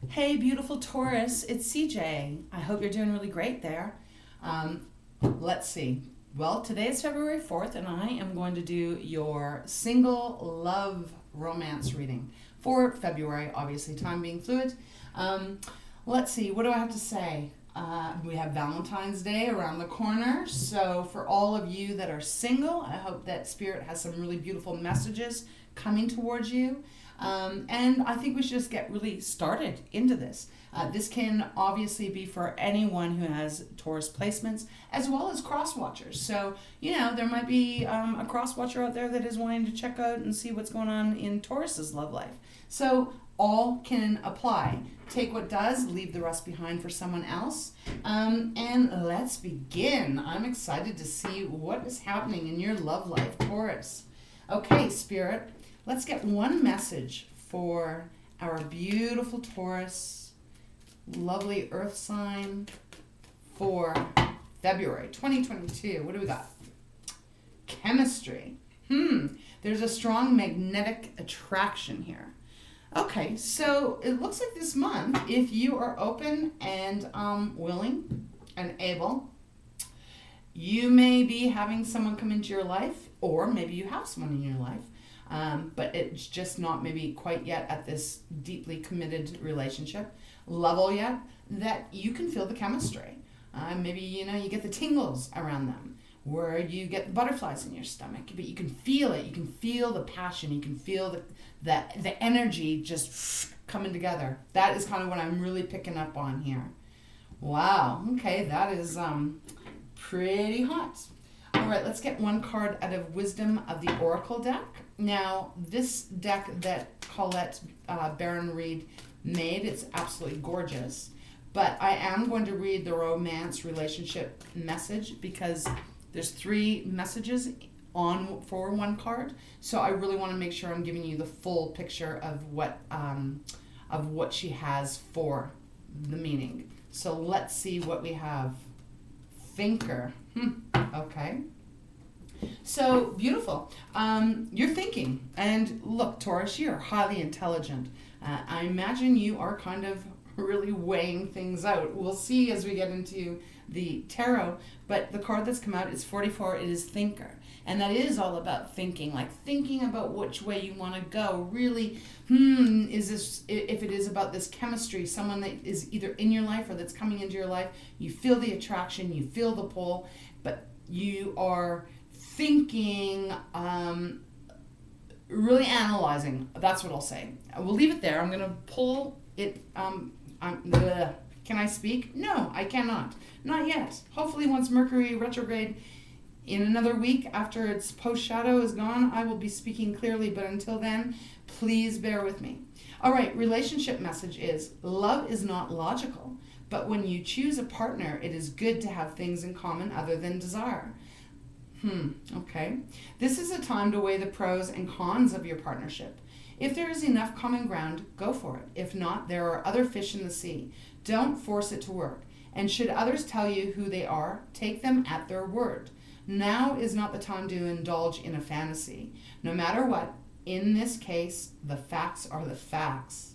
Hey, beautiful Taurus, it's CJ. I hope you're doing really great there. Let's see. Well, today is February 4th, and I am going to do your single love romance reading for February, obviously, time being fluid. Let's see, what do I have to say? We have Valentine's Day around the corner, so for all of you that are single, I hope that Spirit has some really beautiful messages coming towards you. And I think we should just get really started into this. This can obviously be for anyone who has Taurus placements as well as cross watchers. So, there might be a cross watcher out there that is wanting to check out and see what's going on in Taurus's love life. So, all can apply. Take what does, leave the rest behind for someone else. And let's begin. I'm excited to see what is happening in your love life, Taurus. Okay, Spirit. Let's get one message for our beautiful Taurus, lovely earth sign for February 2022. What do we got? Chemistry. There's a strong magnetic attraction here. Okay, so it looks like this month, if you are open and willing and able, you may be having someone come into your life, or maybe you have someone in your life. But it's just not maybe quite yet at this deeply committed relationship level yet that you can feel the chemistry. Maybe, you get the tingles around them, where you get the butterflies in your stomach, but you can feel it. You can feel the passion. You can feel the energy just coming together. That is kind of what I'm really picking up on here. Wow. Okay, that is pretty hot. All right, let's get one card out of Wisdom of the Oracle deck. Now, this deck that Colette, Baron-Reid made, it's absolutely gorgeous. But I am going to read the romance relationship message because there's 3 messages for one card. So I really want to make sure I'm giving you the full picture of what she has for the meaning. So let's see what we have. Thinker. Okay. So beautiful. You're thinking, and look, Taurus, you're highly intelligent. I imagine you are kind of really weighing things out. We'll see as we get into the tarot, but the card that's come out is 44. It is Thinker, and that is all about thinking, like thinking about which way you want to go. Really, is this, if it is about this chemistry, someone that is either in your life or that's coming into your life, you feel the attraction, you feel the pull, but you are thinking, really analyzing. That's what I'll say. We'll leave it there. I'm going to pull it. Can I speak? No, I cannot. Not yet. Hopefully once Mercury retrograde in another week after its post-shadow is gone, I will be speaking clearly. But until then, please bear with me. All right, relationship message is, love is not logical, but when you choose a partner, it is good to have things in common other than desire. Okay. This is a time to weigh the pros and cons of your partnership. If there is enough common ground, go for it. If not, there are other fish in the sea. Don't force it to work. And should others tell you who they are, take them at their word. Now is not the time to indulge in a fantasy. No matter what, in this case, the facts are the facts.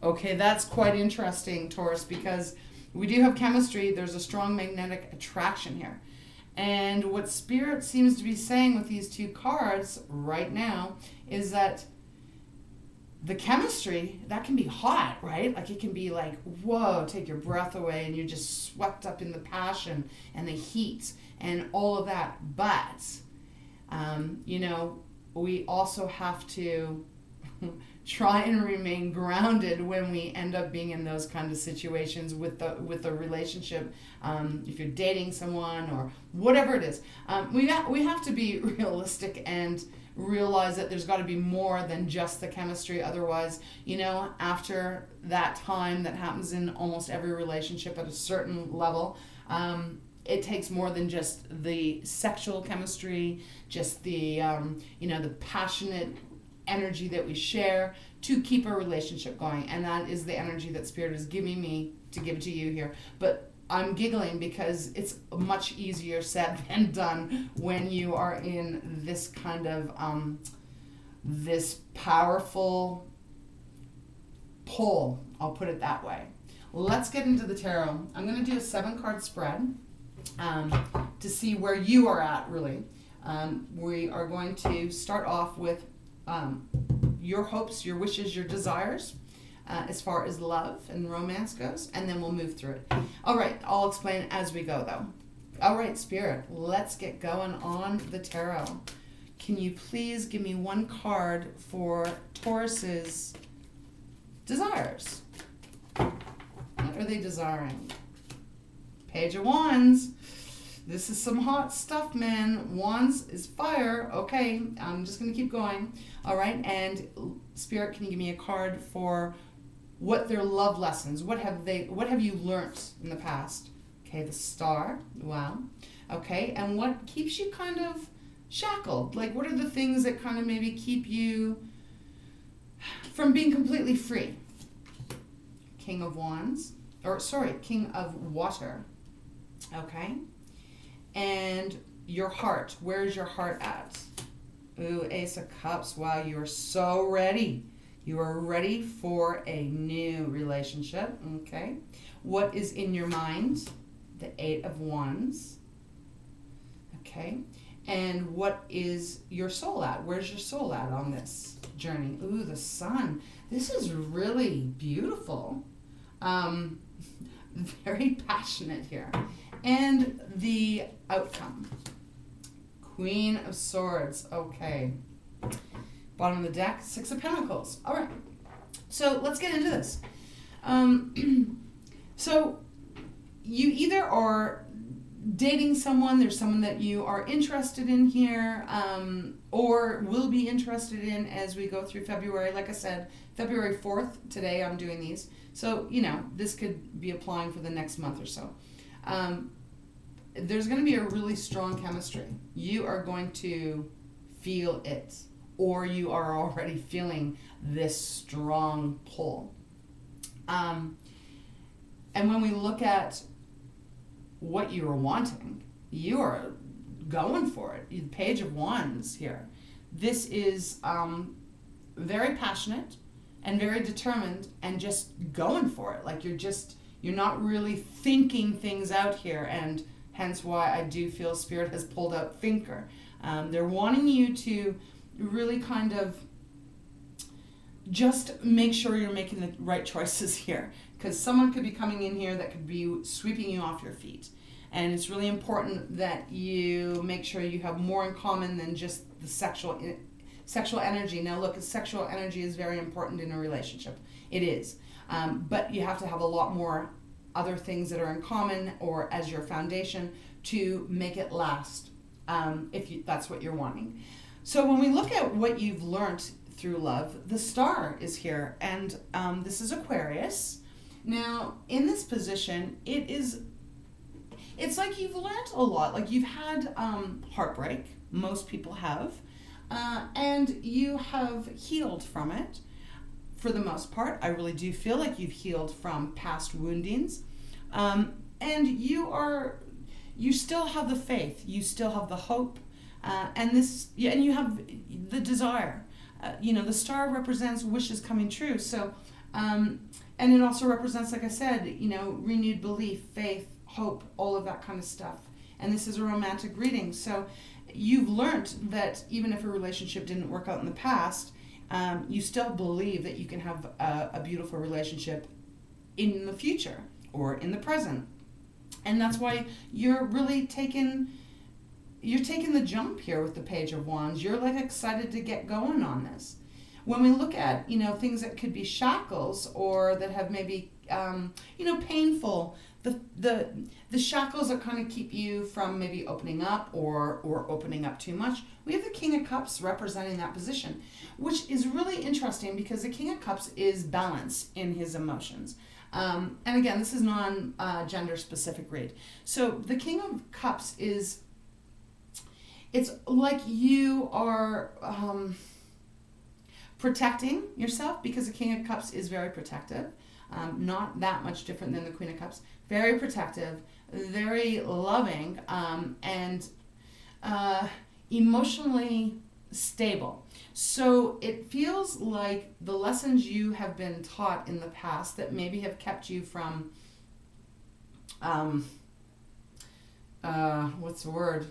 Okay, that's quite interesting, Taurus, because we do have chemistry. There's a strong magnetic attraction here. And what Spirit seems to be saying with these 2 cards right now is that the chemistry, that can be hot, right? Like it can be like, whoa, take your breath away and you're just swept up in the passion and the heat and all of that. But, we also have to try and remain grounded when we end up being in those kind of situations with the relationship. If you're dating someone or whatever it is, we have to be realistic and realize that there's got to be more than just the chemistry. Otherwise, after that time that happens in almost every relationship at a certain level, it takes more than just the sexual chemistry, just the the passionate energy that we share to keep a relationship going. And that is the energy that Spirit is giving me to give to you here. But I'm giggling because it's much easier said than done when you are in this kind of this powerful pull I'll put it that way. Let's get into the tarot. I'm going to do a 7-card spread to see where you are at, really. We are going to start off with your hopes, your wishes, your desires, as far as love and romance goes, and then we'll move through it. All right, I'll explain as we go, though. All right, Spirit, let's get going on the tarot. Can you please give me one card for Taurus's desires? What are they desiring? Page of Wands. This is some hot stuff, man. Wands is fire. Okay, I'm just going to keep going. All right, and Spirit, can you give me a card for what their love lessons, what have you learnt in the past? Okay, the Star. Wow. Okay, and what keeps you kind of shackled? Like, what are the things that kind of maybe keep you from being completely free? King of Wands, King of Water. Okay. And your heart, where's your heart at? Ooh, Ace of Cups. Wow, you are so ready. You are ready for a new relationship. Okay. What is in your mind? The 8 of Wands. Okay. And what is your soul at? Where's your soul at on this journey? Ooh, the Sun. This is really beautiful. Very passionate here. And the outcome. Queen of Swords. Okay. Bottom of the deck, 6 of Pentacles. All right. So let's get into this. So you either are dating someone, there's someone that you are interested in here, or will be interested in as we go through February. Like I said, February 4th, today I'm doing these. So, this could be applying for the next month or so. There's going to be a really strong chemistry. You are going to feel it, or you are already feeling this strong pull. And when we look at what you are wanting, you are going for it. The Page of Wands here. This is very passionate and very determined and just going for it. Like you're not really thinking things out here, and hence why I do feel Spirit has pulled out thinker. They're wanting you to really kind of just make sure you're making the right choices here, because someone could be coming in here that could be sweeping you off your feet. And it's really important that you make sure you have more in common than just the sexual energy. Now look, sexual energy is very important in a relationship. It is. But you have to have a lot more other things that are in common or as your foundation to make it last, if that's what you're wanting. So when we look at what you've learned through love, the Star is here, and this is Aquarius. Now, in this position, it's like you've learned a lot. Like you've had heartbreak, most people have, and you have healed from it for the most part. I really do feel like you've healed from past woundings, and you still have the faith, you still have the hope, and you have the desire. The Star represents wishes coming true. So, and it also represents, like I said, renewed belief, faith, hope, all of that kind of stuff. And this is a romantic reading. So you've learned that even if a relationship didn't work out in the past, you still believe that you can have a beautiful relationship in the future or in the present. And that's why you're really taking the jump here with the Page of Wands. You're like excited to get going on this. When we look at, things that could be shackles or that have maybe, painful, the shackles that kind of keep you from maybe opening up or opening up too much, we have the King of Cups representing that position, which is really interesting because the King of Cups is balance in his emotions. And again, this is non-gender specific read. So the King of Cups it's like you are protecting yourself, because the King of Cups is very protective. Not that much different than the Queen of Cups. Very protective, very loving, and emotionally stable. So it feels like the lessons you have been taught in the past that maybe have kept you from, what's the word?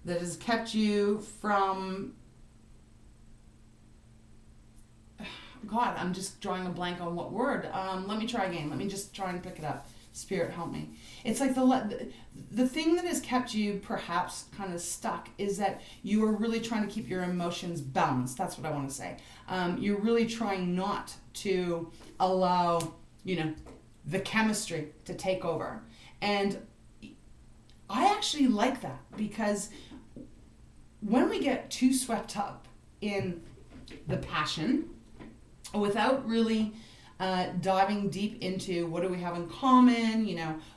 That has kept you from, God, I'm just drawing a blank on what word. Let me try again. Let me just try and pick it up. Spirit, help me. It's like the thing that has kept you perhaps kind of stuck is that you are really trying to keep your emotions balanced. That's what I want to say. You're really trying not to allow, the chemistry to take over. And I actually like that, because when we get too swept up in the passion without really diving deep into what do we have in common, do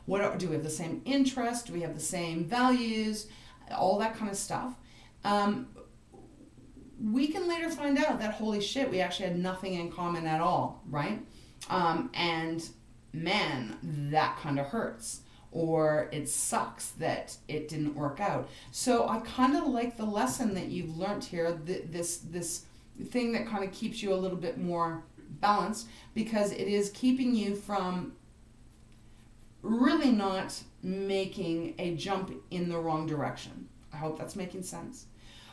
we have the same interests, do we have the same values, all that kind of stuff, we can later find out that, holy shit, we actually had nothing in common at all, right? And man, that kind of hurts, or it sucks that it didn't work out. So I kind of like the lesson that you've learned here, this thing that kind of keeps you a little bit more balanced, because it is keeping you from really not making a jump in the wrong direction. I hope that's making sense.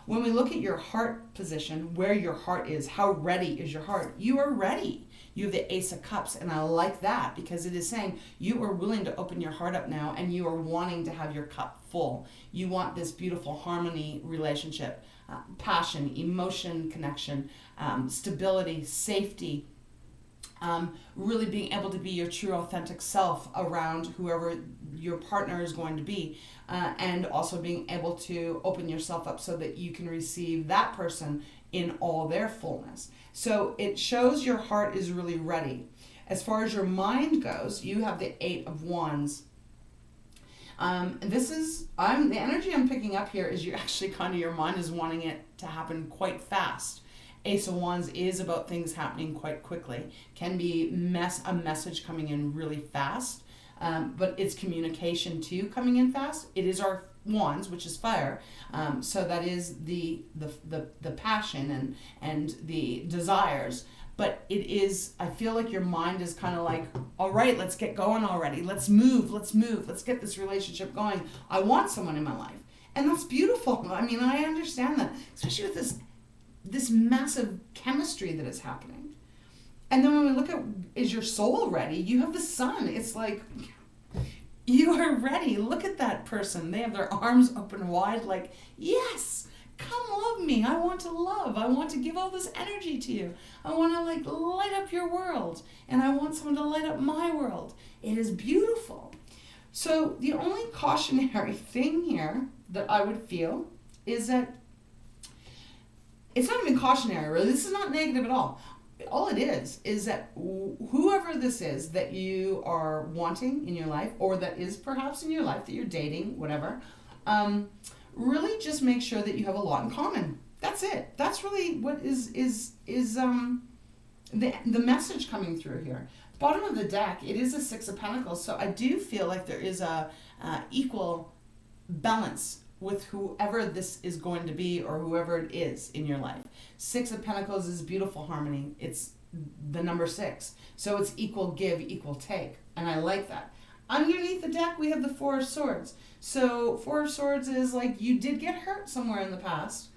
When we look at your heart position, where your heart is, how ready is your heart? You are ready. You have the Ace of Cups, and I like that, because it is saying you are willing to open your heart up now, and you are wanting to have your cup full. You want this beautiful harmony relationship, passion, emotion connection, stability, safety, really being able to be your true authentic self around whoever your partner is going to be, and also being able to open yourself up so that you can receive that person in all their fullness. So it shows your heart is really ready. As far as your mind goes, you have the 8 of Wands. The energy I'm picking up here is you actually kind of, your mind is wanting it to happen quite fast. Ace of Wands is about things happening quite quickly. Can be a message coming in really fast, but it's communication too coming in fast. It is our Wands, which is fire, so that is the passion and the desires. But it is, I feel like your mind is kind of like, all right, let's get going already. Let's move. Let's get this relationship going. I want someone in my life. And that's beautiful. I mean, I understand that, especially with this massive chemistry that is happening. And then when we look at, is your soul ready? You have the Sun. It's like, you are ready. Look at that person. They have their arms open wide like, yes, come love me. I want to love. I want to give all this energy to you. I want to light up your world. And I want someone to light up my world. It is beautiful. So the only cautionary thing here that I would feel is that it's not even cautionary, really. This is not negative at all. All it is that whoever this is that you are wanting in your life, or that is perhaps in your life that you're dating, whatever, really just make sure that you have a lot in common. That's it. That's really what is the message coming through here. Bottom of the deck, it is a 6 of Pentacles, so I do feel like there is a equal balance with whoever this is going to be, or whoever it is in your life. 6 of Pentacles is beautiful harmony. It's the number 6. So it's equal give, equal take. And I like that. Underneath the deck, we have the 4 of Swords. So 4 of Swords is like, you did get hurt somewhere in the past.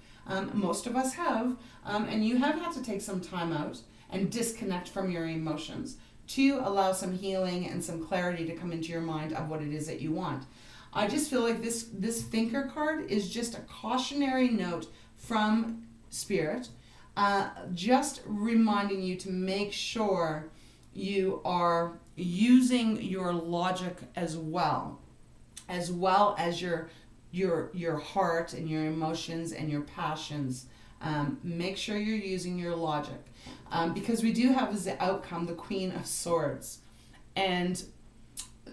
Most of us have. And you have had to take some time out and disconnect from your emotions to allow some healing and some clarity to come into your mind of what it is that you want. I just feel like this thinker card is just a cautionary note from Spirit, just reminding you to make sure you are using your logic as well as your heart and your emotions and your passions. Make sure you're using your logic, because we do have as the outcome the Queen of Swords, and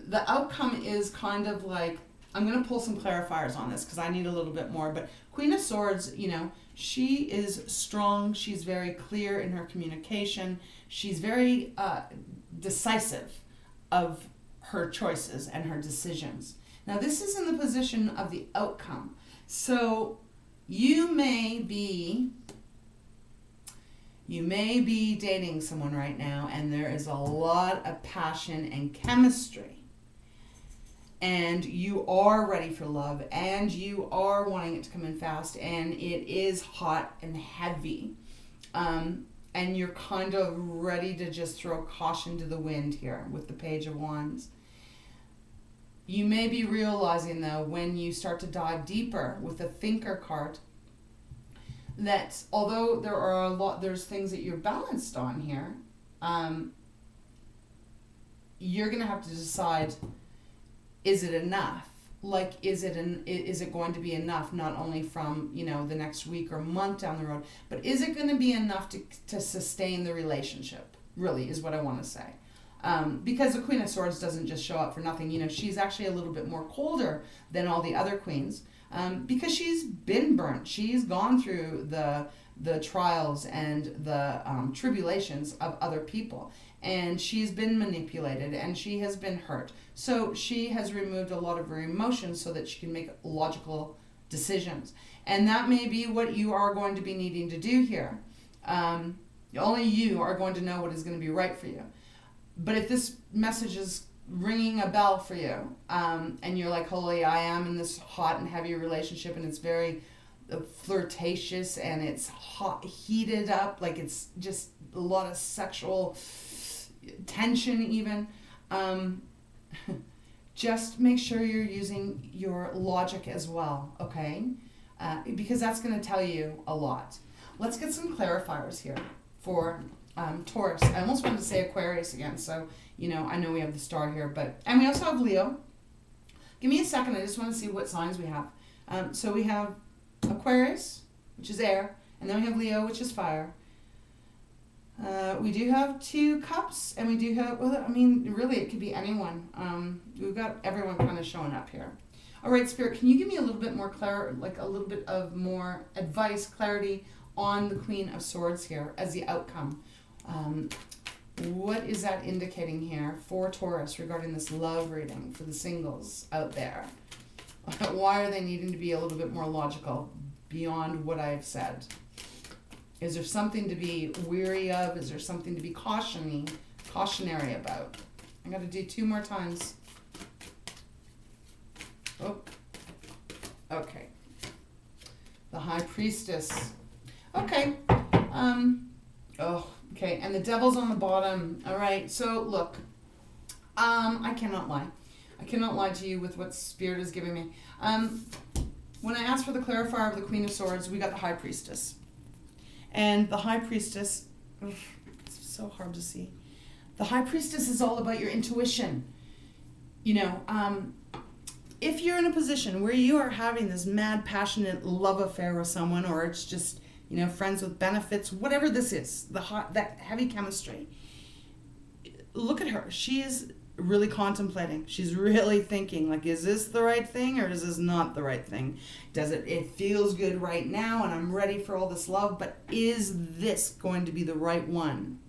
the outcome is kind of like, I'm going to pull some clarifiers on this because I need a little bit more, but Queen of Swords, she is strong. She's very clear in her communication. She's very decisive of her choices and her decisions. Now, this is in the position of the outcome. So you may be dating someone right now, and there is a lot of passion and chemistry, and you are ready for love, and you are wanting it to come in fast, and it is hot and heavy, and you're kind of ready to just throw caution to the wind here with the Page of Wands. You may be realizing, though, when you start to dive deeper with the Thinker card, that although there's things that you're balanced on here, you're going to have to decide, is it enough? Like, is it going to be enough, not only from, the next week or month down the road, but is it going to be enough to sustain the relationship, really, is what I want to say. Because the Queen of Swords doesn't just show up for nothing. She's actually a little bit more colder than all the other queens, because she's been burnt. She's gone through the trials and the tribulations of other people, and she's been manipulated, and she has been hurt. So she has removed a lot of her emotions so that she can make logical decisions. And that may be what you are going to be needing to do here. Only you are going to know what is going to be right for you. But if this message is ringing a bell for you, and you're like, holy, I am in this hot and heavy relationship, and it's very flirtatious, and it's hot, heated up, like it's just a lot of sexual tension even, just make sure you're using your logic as well, okay? Because that's going to tell you a lot. Let's get some clarifiers here for Taurus. I almost wanted to say Aquarius again, so I know we have the star here, and we also have Leo. Give me a second, I just want to see what signs we have. So we have Aquarius, which is air, and then we have Leo, which is fire. We do have 2 cups, and we do have, really it could be anyone. We've got everyone kind of showing up here. All right, Spirit, can you give me a little bit more a little bit of more advice, clarity on the Queen of Swords here as the outcome? What is that indicating here for Taurus regarding this love reading for the singles out there? Why are they needing to be a little bit more logical beyond what I've said? Is there something to be weary of? Is there something to be cautionary about? I got to do 2 more times. Oh, okay. The High Priestess. Okay. Okay, and the Devil's on the bottom. All right, so look, I cannot lie. I cannot lie to you with what Spirit is giving me. When I asked for the clarifier of the Queen of Swords, we got the High Priestess. And the High Priestess, it's so hard to see. The High Priestess is all about your intuition. If you're in a position where you are having this mad, passionate love affair with someone, or it's just, friends with benefits, whatever this is, that heavy chemistry, look at her. She is really contemplating. She's really thinking, like, is this the right thing or is this not the right thing? It feels good right now and I'm ready for all this love, but is this going to be the right one?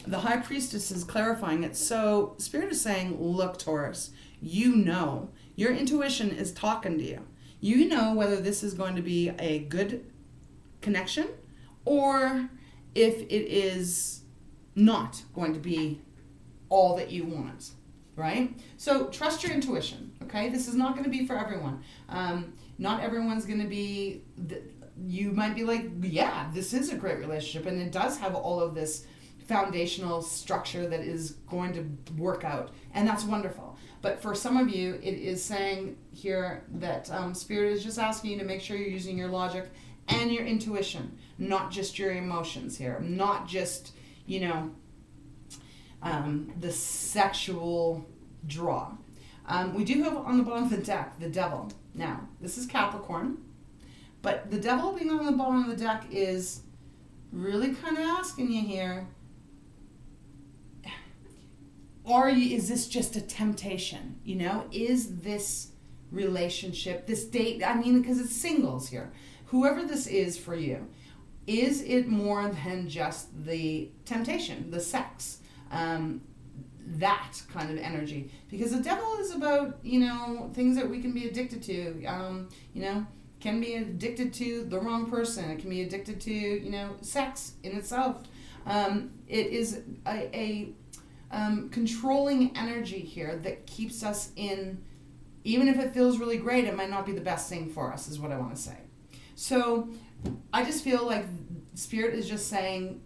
The High Priestess is clarifying it. So Spirit is saying, look, Taurus, your intuition is talking to you. You know whether this is going to be a good connection or if it is not going to be all that you want, right? So trust your intuition, okay? This is not going to be for everyone. Not everyone's going to be, you might be like, yeah, this is a great relationship, and it does have all of this foundational structure that is going to work out, and that's wonderful. But for some of you, it is saying here that Spirit is just asking you to make sure you're using your logic and your intuition, not just your emotions here, not just, the sexual draw. We do have on the bottom of the deck the Devil. Now, this is Capricorn, but the Devil being on the bottom of the deck is really kind of asking you here, is this just a temptation? Is this relationship, this date, because it's singles here, whoever this is for you, is it more than just the temptation, the sex? That kind of energy, because the Devil is about things that we can be addicted to, can be addicted to the wrong person. It can be addicted to, sex in itself. It is a controlling energy here that keeps us in, even if it feels really great, it might not be the best thing for us, is what I want to say. So I just feel like Spirit is just saying,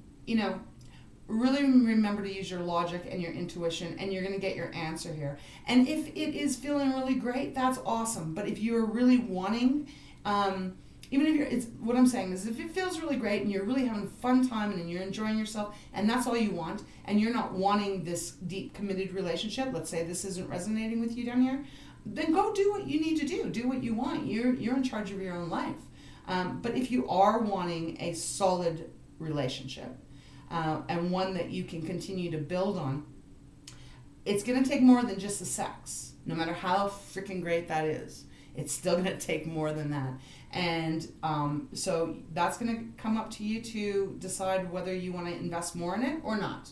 really remember to use your logic and your intuition, and you're going to get your answer here. And if it is feeling really great, that's awesome. But if you're really wanting, even if what I'm saying is, if it feels really great and you're really having a fun time and you're enjoying yourself, and that's all you want, and you're not wanting this deep committed relationship, let's say this isn't resonating with you down here, then go do what you need to do. Do what you want. You're in charge of your own life. But if you are wanting a solid relationship, and one that you can continue to build on, it's going to take more than just the sex. No matter how freaking great that is, it's still going to take more than that. And so that's going to come up to you to decide whether you want to invest more in it or not.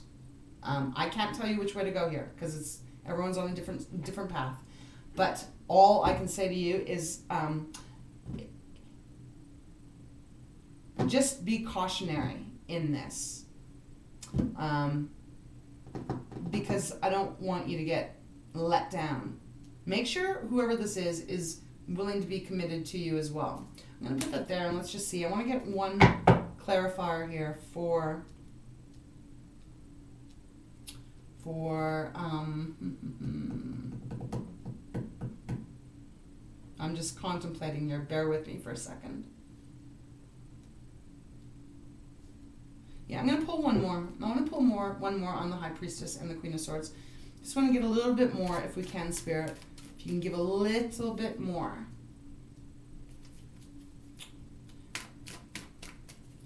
I can't tell you which way to go here, because everyone's on a different path. But all I can say to you is just be cautionary in this. Because I don't want you to get let down. Make sure whoever this is willing to be committed to you as well. I'm going to put that there, and let's just see. I want to get one clarifier here for I'm just contemplating here. Bear with me for a second. Yeah, I'm going to pull one more. I want to pull one more on the High Priestess and the Queen of Swords. Just want to get a little bit more, if we can, Spirit. If you can give a little bit more.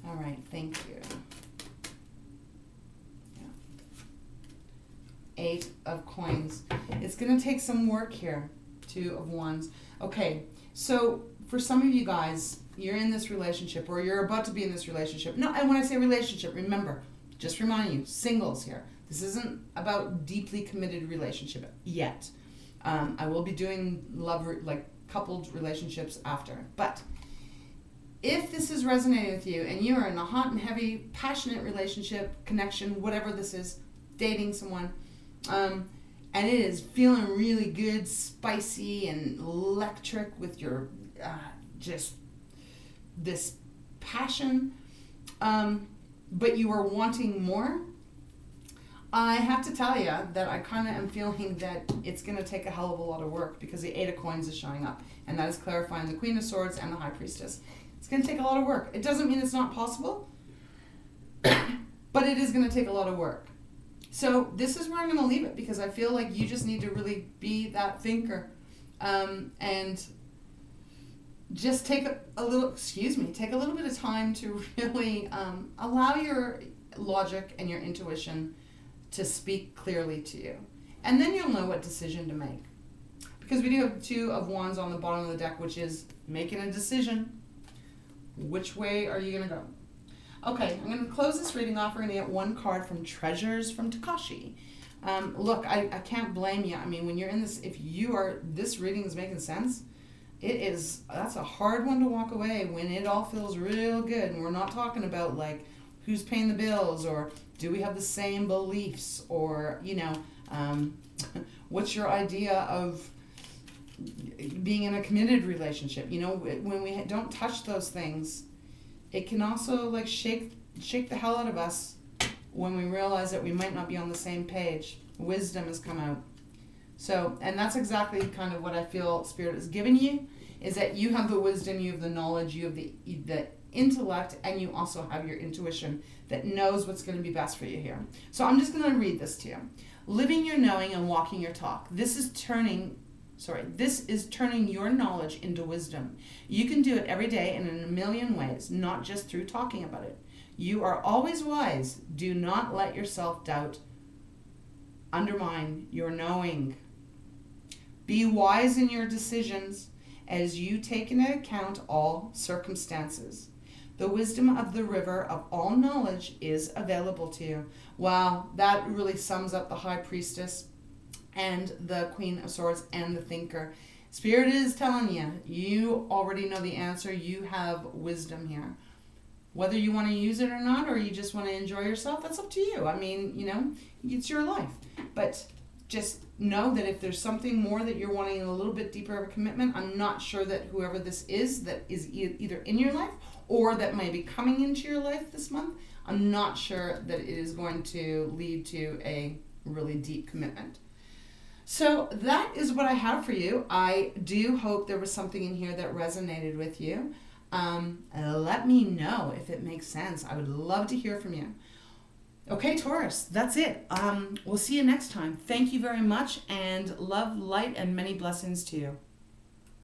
All right, thank you. Yeah. 8 of Coins. It's going to take some work here. 2 of Wands. Okay, so for some of you guys, you're in this relationship, or you're about to be in this relationship. No, and when I say relationship, remember, just remind you, singles here. This isn't about deeply committed relationship yet. I will be doing coupled relationships after. But if this is resonating with you, and you are in a hot and heavy, passionate relationship, connection, whatever this is, dating someone, and it is feeling really good, spicy, and electric with your just this passion, but you are wanting more, I have to tell you that I kind of am feeling that it's going to take a hell of a lot of work, because the 8 of Coins is showing up, and that is clarifying the Queen of Swords and the High Priestess. It's going to take a lot of work. It doesn't mean it's not possible, but it is going to take a lot of work. So this is where I'm going to leave it, because I feel like you just need to really be that thinker, and just take a little bit of time to really allow your logic and your intuition to speak clearly to you. And then you'll know what decision to make. Because we do have 2 of Wands on the bottom of the deck, which is making a decision. Which way are you going to go? Okay, I'm going to close this reading off. We're going to get one card from Treasures from Tikashi. Look, I can't blame you. I mean, when you're in this, this reading is making sense, that's a hard one to walk away when it all feels real good. And we're not talking about like who's paying the bills, or do we have the same beliefs, or, what's your idea of being in a committed relationship. When we don't touch those things, it can also like shake the hell out of us when we realize that we might not be on the same page. Wisdom has come out. So, and that's exactly kind of what I feel Spirit has given you, is that you have the wisdom, you have the knowledge, you have the intellect, and you also have your intuition that knows what's going to be best for you here. So I'm just going to read this to you. Living your knowing and walking your talk. This is turning your knowledge into wisdom. You can do it every day and in a million ways, not just through talking about it. You are always wise. Do not let your self-doubt undermine your knowing. Be wise in your decisions as you take into account all circumstances. The wisdom of the river of all knowledge is available to you. Wow, that really sums up the High Priestess and the Queen of Swords and the Thinker. Spirit is telling you, you already know the answer. You have wisdom here. Whether you want to use it or not, or you just want to enjoy yourself, that's up to you. I mean, you know, it's your life. But just know that if there's something more that you're wanting, a little bit deeper of a commitment, I'm not sure that whoever this is that is either in your life or that may be coming into your life this month, I'm not sure that it is going to lead to a really deep commitment. So that is what I have for you. I do hope there was something in here that resonated with you. Let me know if it makes sense. I would love to hear from you. Okay, Taurus, that's it. We'll see you next time. Thank you very much, and love, light, and many blessings to you.